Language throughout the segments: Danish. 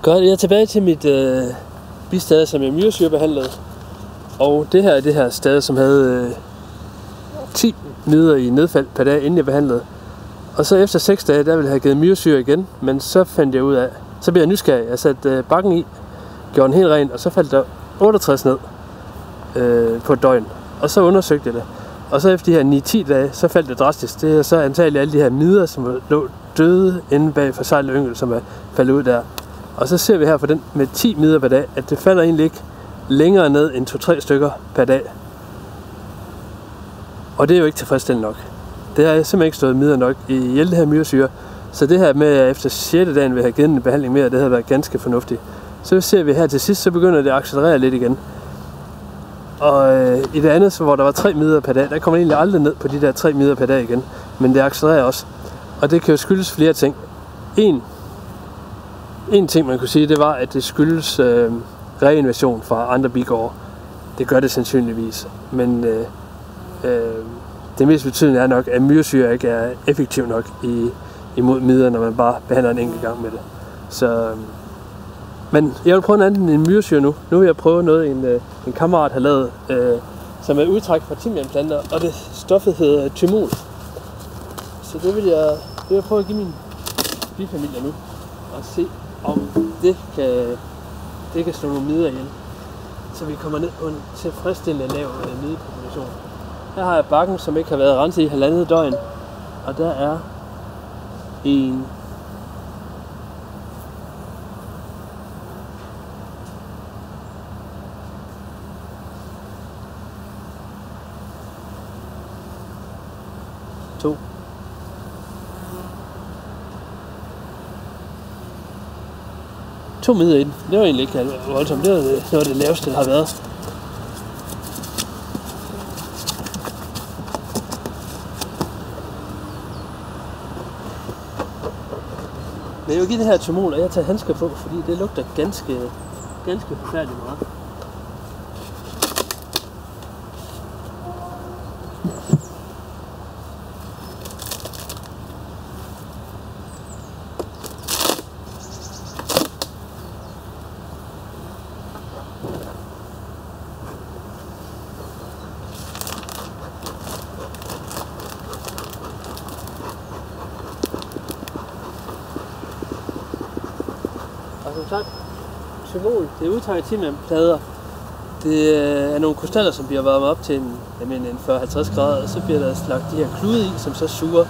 Godt, jeg er tilbage til mit bistade, som jeg myresyrebehandlede. Og det her er det her stade, som havde 10 midler i nedfald per dag, inden jeg behandlede. Og så efter 6 dage, der ville jeg have givet myresyre igen, men så fandt jeg ud af, så blev jeg nysgerrig. Jeg satte bakken i, gjorde den helt ren, og så faldt der 68 ned på et døgn. Og så undersøgte jeg det. Og så efter de her 9-10 dage, så faldt det drastisk. Det er så antageligt alle de her midler, som lå døde inde bag forsejlet yngel, som er faldet ud der. Og så ser vi her for den med 10 midler per dag, at det falder egentlig ikke længere ned end 2-3 stykker per dag. Og det er jo ikke tilfredsstillende nok. Det har simpelthen ikke stået midler nok i det her myresyre. Så det her med, at efter 6. dagen vil have givet en behandling mere, det har været ganske fornuftigt. Så ser vi her til sidst, så begynder det at accelerere lidt igen. Og i det andet, hvor der var 3 midler per dag, der kommer egentlig aldrig ned på de der 3 midler per dag igen. Men det accelererer også. Og det kan jo skyldes flere ting. En ting, man kunne sige, det var, at det skyldes reinvasion fra andre bigårde. Det gør det sandsynligvis. Men det mest betydende er nok, at myresyre ikke er effektiv nok imod midler, når man bare behandler en enkelt gang med det. Så, men jeg vil prøve noget andet end en myresyre nu. Nu vil jeg prøve noget, en kammerat har lavet, som er udtræk fra timianplanter, og det stoffet hedder thymol. Så det vil jeg prøve at give min bifamilie nu, og se om det kan slå nogle midler ihjel, så vi kommer ned på en tilfredsstillende lav middelpopulation. Her har jeg bakken, som ikke har været renset i 1,5 døgn, og der er en to midler i den. Det var egentlig ikke voldsomt. Det var noget af det laveste, der har været. Men jeg vil give det her thymol, og jeg tager handsker på, fordi det lugter ganske forfærdeligt meget. Og som sagt, thymol, det er udtaget af timianplader. Det er nogle krystaller, som bliver varmet op til en 40-50 grader, og så bliver der lagt de her klude i, som så suger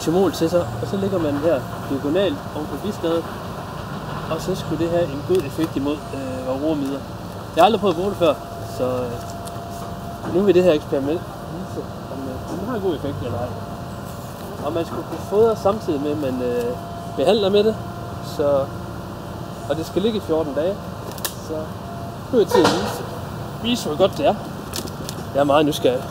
thymol til sig, og så lægger man her diagonalt oven på bistadet, og så skulle det have en god effekt imod varroamidler. Jeg har aldrig prøvet at bruge det før, så nu vil det her eksperiment vise, om det har en god effekt eller ej. Og man skulle kunne fodre samtidig med, at man behandler med det. Og det skal ligge i 14 dage, så nu er det tid at vise, hvor godt det er. Jeg er meget nysgerrig.